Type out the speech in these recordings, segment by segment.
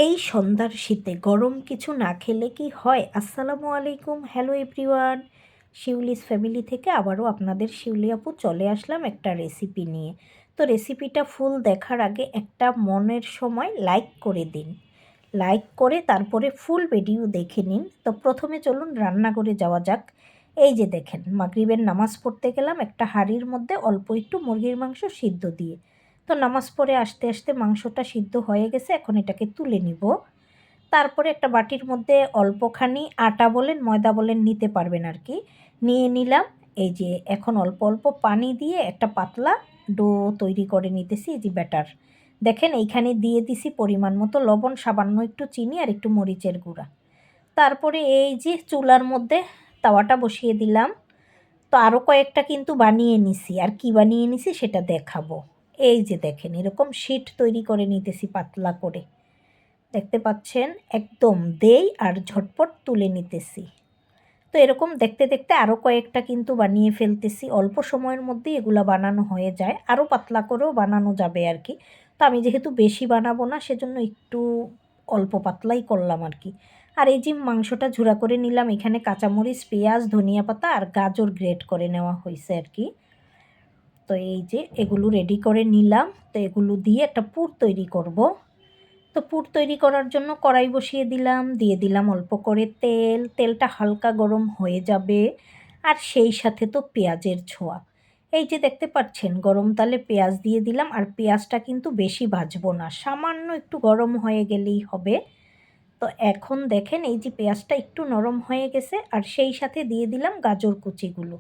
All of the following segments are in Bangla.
এই সন্ধ্যার শীতে গরম কিছু না খেলে কি হয়? আসসালামু আলাইকুম, হ্যালো এভরিওয়ান। শিউলিস ফ্যামিলি থেকে আবারও আপনাদের শিউলি আপু চলে আসলাম একটা রেসিপি নিয়ে। তো রেসিপিটা ফুল দেখার আগে একটা মনের সময় লাইক করে দিন। লাইক করে তারপরে ফুল ভিডিও দেখে নিন। তো প্রথমে চলুন রান্নাঘরে যাওয়া যাক। এই যে দেখেন, মাগরিবের নামাজ পড়তে গেলাম একটা হাঁড়ির মধ্যে অল্প একটু মুরগির মাংস সিদ্ধ দিয়ে। তো নামাজ পড়ে আসতে আসতে মাংসটা সিদ্ধ হয়ে গেছে, এখন এটাকে তুলে নিব। তারপরে একটা বাটির মধ্যে অল্পখানি আটা বলেন ময়দা বলেন নিতে পারবেন আর কি, নিয়ে নিলাম। এই যে এখন অল্প অল্প পানি দিয়ে একটা পাতলা ডো তৈরি করে নিতেছি। এই যে ব্যাটার দেখেন, এইখানে দিয়ে দিছি পরিমাণ মতো লবণ, সামান্য একটু চিনি আর একটু মরিচের গুঁড়া। তারপরে এই যে চুলার মধ্যে তাওয়াটা বসিয়ে দিলাম। তো আরও কয়েকটা কিন্তু বানিয়ে নিছি, আর কি বানিয়ে নিছি সেটা দেখাবো। এই যে দেখেন, এরকম শিট তৈরি করে নিতেছি পাতলা করে, দেখতে পাচ্ছেন, একদম দেই আর ঝটপট তুলে নিতেছি। তো এরকম দেখতে দেখতে আরও কয়েকটা কিন্তু বানিয়ে ফেলতেছি, অল্প সময়ের মধ্যেই এগুলো বানানো হয়ে যায়, আরও পাতলা করেও বানানো যাবে আর কি। তো আমি যেহেতু বেশি বানাবো না, সেজন্য একটু অল্প পাতলাই করলাম আর কি। আর এই যে মাংসটা ঝুরা করে নিলাম, এখানে কাঁচামরিচ, পেঁয়াজ, ধনিয়া পাতা আর গাজর গ্রেট করে নেওয়া হয়েছে আর কি। তো এই যে এগুলো রেডি করে নিলাম। তো এগুলো দিয়ে একটা পুর তৈরি করব। তো পুর তৈরি করার জন্য কড়াই বসিয়ে দিলাম, দিয়ে দিলাম অল্প করে তেল। তেলটা হালকা গরম হয়ে যাবে, আর সেই সাথে তো পেঁয়াজের ছোঁয়া। এই যে দেখতে পাচ্ছেন, গরম তালে পেঁয়াজ দিয়ে দিলাম, আর পেঁয়াজটা কিন্তু বেশি ভাজবো না, সামান্য একটু গরম হয়ে গেলেই হবে। তো এখন দেখেন, এই যে পেঁয়াজটা একটু নরম হয়ে গেছে, আর সেই সাথে দিয়ে দিলাম গাজর কুচিগুলো।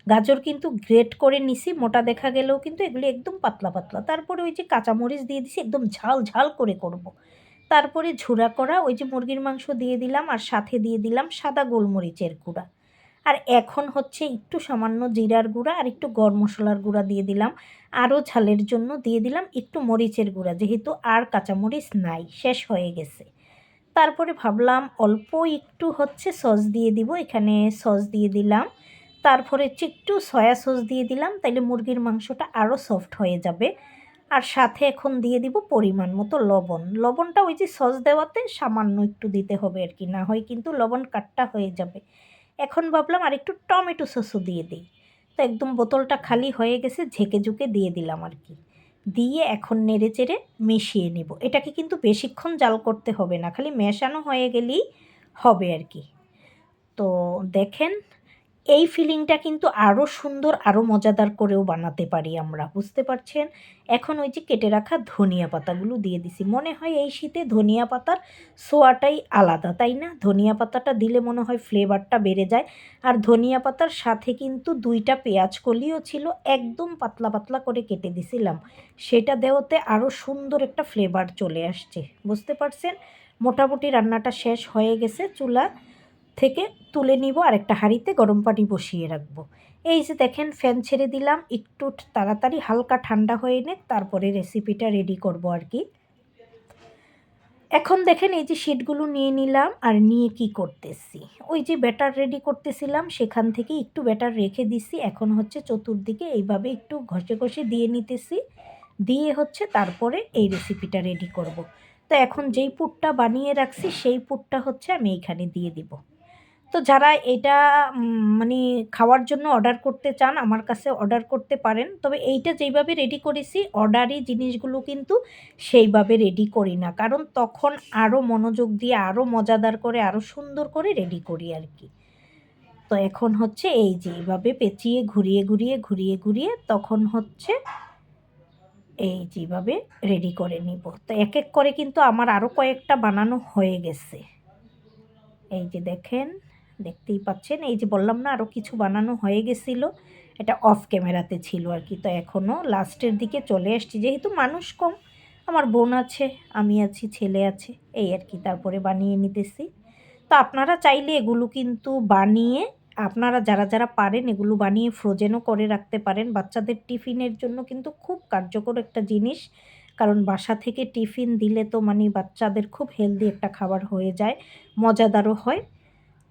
গাজর কিন্তু গ্রেট করে নিছি, মোটা দেখা গেলেও কিন্তু এগুলি একদম পাতলা পাতলা। তারপরে ওই যে কাঁচামরিচ দিয়ে দিছি, একদম ঝাল ঝাল করে করব। তারপরে ঝুরা করা ওই যে মুরগির মাংস দিয়ে দিলাম, আর সাথে দিয়ে দিলাম সাদা গোলমরিচের গুঁড়া। আর এখন হচ্ছে একটু সামান্য জিরার গুঁড়া আর একটু গরম মশলার গুঁড়া দিয়ে দিলাম। আরও ঝালের জন্য দিয়ে দিলাম একটু মরিচের গুঁড়া, যেহেতু আর কাঁচামরিচ নাই, শেষ হয়ে গেছে। তারপরে ভাবলাম অল্প একটু হচ্ছে সস দিয়ে দিব, এখানে সস দিয়ে দিলাম। তারপরে হচ্ছে একটু সয়া সস দিয়ে দিলাম, তাইলে মুরগির মাংসটা আরও সফট হয়ে যাবে। আর সাথে এখন দিয়ে দিব পরিমাণ মতো লবণ। লবণটা ওই যে সস দেওয়াতে সামান্য একটু দিতে হবে আর কি, না হয় কিন্তু লবণ কাট্টা হয়ে যাবে। এখন ভাবলাম আর একটু টমেটো সসও দিয়ে দিই। তো একদম বোতলটা খালি হয়ে গেছে, ঝেঁকে ঝুঁকে দিয়ে দিলাম আর কি। দিয়ে এখন নেড়ে চেড়ে মিশিয়ে নেব। এটাকে কিন্তু বেশিক্ষণ জাল করতে হবে না, খালি মেশানো হয়ে গেলেই হবে আর কি। তো দেখেন, এই ফিলিংটা কিন্তু আরও সুন্দর, আরও মজাদার করেও বানাতে পারি আমরা, বুঝতে পারছেন। এখন ওই যে কেটে রাখা ধনিয়া পাতাগুলো দিয়ে দিছি। মনে হয় এই শীতে ধনিয়া পাতার ছোঁয়াটাই আলাদা, তাই না? ধনিয়া পাতাটা দিলে মনে হয় ফ্লেভারটা বেড়ে যায়। আর ধনিয়া পাতার সাথে কিন্তু 2টা পেঁয়াজ কলিও ছিল, একদম পাতলা পাতলা করে কেটে দিছিলাম। সেটা দেওয়াতে আরও সুন্দর একটা ফ্লেভার চলে আসছে, বুঝতে পারছেন। মোটামুটি রান্নাটা শেষ হয়ে গেছে, চুলা থেকে তুলে নিব, আর একটা হাঁড়িতে গরম পানি বসিয়ে রাখবো। এই যে দেখেন, ফ্যান ছেড়ে দিলাম, একটু তাড়াতাড়ি হালকা ঠান্ডা হয়ে নে, তারপরে রেসিপিটা রেডি করব আর কি। এখন দেখেন, এই যে শিটগুলো নিয়ে নিলাম, আর নিয়ে কি করতেছি, ওই যে ব্যাটার রেডি করতেছিলাম সেখান থেকে একটু ব্যাটার রেখে দিছি। এখন হচ্ছে চতুর্দিকে এইভাবে একটু ঘষে ঘষে দিয়ে নিতেছি, দিয়ে হচ্ছে তারপরে এই রেসিপিটা রেডি করব। তো এখন যেই পুরটা বানিয়ে রাখছি সেই পুরটা হচ্ছে আমি এইখানে দিয়ে দিব। তো যারা এটা মানে খাওয়ার জন্য অর্ডার করতে চান, আমার কাছে অর্ডার করতে পারেন। তবে এইটা যেইভাবে রেডি করেছি, অর্ডারি জিনিসগুলো কিন্তু সেইভাবে রেডি করি না, কারণ তখন আরও মনোযোগ দিয়ে আরও মজাদার করে আরও সুন্দর করে রেডি করি আর কি। তো এখন হচ্ছে এই যে এইভাবে পেঁচিয়ে ঘুরিয়ে ঘুরিয়ে ঘুরিয়ে ঘুরিয়ে তখন হচ্ছে এই যেভাবে রেডি করে নিব। তো এক এক করে কিন্তু আমার আরও কয়েকটা বানানো হয়ে গেছে। এই যে দেখেন, দেখতেই পাচ্ছেন, এই যে বললাম না আরও কিছু বানানো হয়ে গেছিলো, এটা অফ ক্যামেরাতে ছিল আর কি। তো এখনও লাস্টের দিকে চলে আসছি, যেহেতু মানুষ কম, আমার বোন আছে, আমি আছি, ছেলে আছে, এই আর কি, তারপরে বানিয়ে নিতেছি। তো আপনারা চাইলে এগুলো কিন্তু বানিয়ে, আপনারা যারা যারা পারেন এগুলো বানিয়ে ফ্রোজেনও করে রাখতে পারেন। বাচ্চাদের টিফিনের জন্য কিন্তু খুব কার্যকর একটা জিনিস, কারণ বাসা থেকে টিফিন দিলে তো মানে বাচ্চাদের খুব হেলদি একটা খাবার হয়ে যায়, মজাদারও হয়।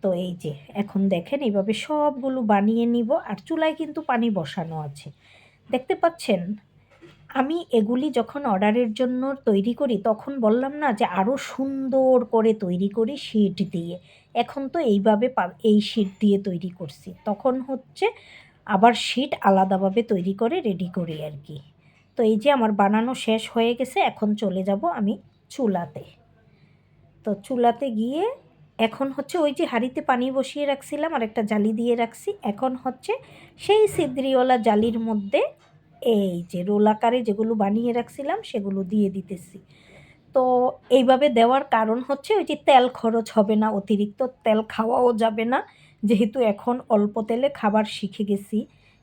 তো এই যে এখন দেখেন, এইভাবে সবগুলো বানিয়ে নিব, আর চুলায় কিন্তু পানি বসানো আছে, দেখতে পাচ্ছেন। আমি এগুলি যখন অর্ডারের জন্য তৈরি করি তখন বললাম না যে আরও সুন্দর করে তৈরি করি শিট দিয়ে। এখন তো এইভাবে এই শিট দিয়ে তৈরি করছি, তখন হচ্ছে আবার শিট আলাদাভাবে তৈরি করে রেডি করি আর কি। তো এই যে আমার বানানো শেষ হয়ে গেছে, এখন চলে যাব আমি চুলাতে। তো চুলাতে গিয়ে এখন হচ্ছে ওই যে হাঁড়িতে পানি বসিয়ে রাখছিলাম আর একটা জালি দিয়ে রাখছি, এখন হচ্ছে সেই ছিদ্রিওয়ালা জালির মধ্যে এই যে রোল আকারে যেগুলো বানিয়ে রাখছিলাম সেগুলো দিয়ে দিতেছি। তো এইভাবে দেওয়ার কারণ হচ্ছে ওই যে তেল খরচ হবে না, অতিরিক্ত তেল খাওয়াও যাবে না, যেহেতু এখন অল্প তেলে খাবার শিখে গেছি।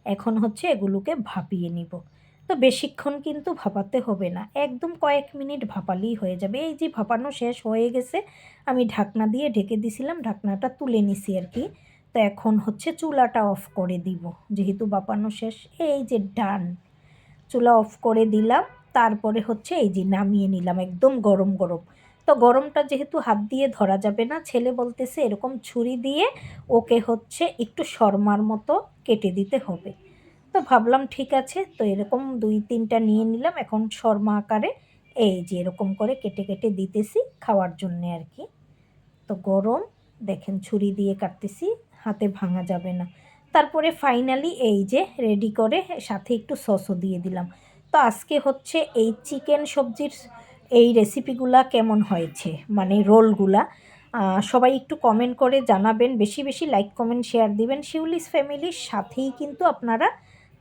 এখন হচ্ছে এগুলোকে ভাপিয়ে নিব। তো বেশিক্ষণ কিন্তু ভাপাতে হবে না, একদম কয়েক মিনিট ভাপালেই হয়ে যাবে। এই যে ভাপানো শেষ হয়ে গেছে, আমি ঢাকনা দিয়ে ঢেকে দিছিলাম, ঢাকনাটা তুলে নিছি আর কি। তো এখন হচ্ছে চুলাটা অফ করে দিব, যেহেতু ভাপানো শেষ। এই যে ডান, চুলা অফ করে দিলাম। তারপরে হচ্ছে এই যে নামিয়ে নিলাম, একদম গরম গরম। তো গরমটা যেহেতু হাত দিয়ে ধরা যাবে না, ছেলে বলতেছে এরকম ছুরি দিয়ে ওকে হচ্ছে একটু শর্মার মতো কেটে দিতে হবে। তো ভাবলাম ঠিক আছে, তো এরকম 2-3টা নিয়ে নিলাম, এখন শর্মা আকারে এই যে এরকম করে কেটে কেটে দিতেছি খাওয়ার জন্যে আর কি। তো গরম, দেখেন ছুরি দিয়ে কাটতেছি, হাতে ভাঙা যাবে না। তারপরে ফাইনালি এই যে রেডি করে সাথে একটু সসও দিয়ে দিলাম। তো আজকে হচ্ছে এই চিকেন সবজির এই রেসিপিগুলা কেমন হয়েছে, মানে রোলগুলা, সবাই একটু কমেন্ট করে জানাবেন, বেশি বেশি লাইক কমেন্ট শেয়ার দিবেন। শিউলিস ফ্যামিলির সাথেই কিন্তু আপনারা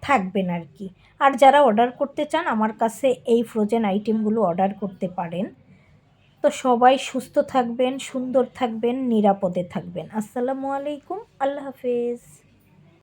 থাকবেন আর কি। আর যারা অর্ডার করতে চান আমার কাছে এই ফ্রোজেন আইটেমগুলো অর্ডার করতে পারেন। তো সবাই সুস্থ থাকবেন, সুন্দর থাকবেন, নিরাপদে থাকবেন। আসসালামু আলাইকুম, আল্লাহ হাফেজ।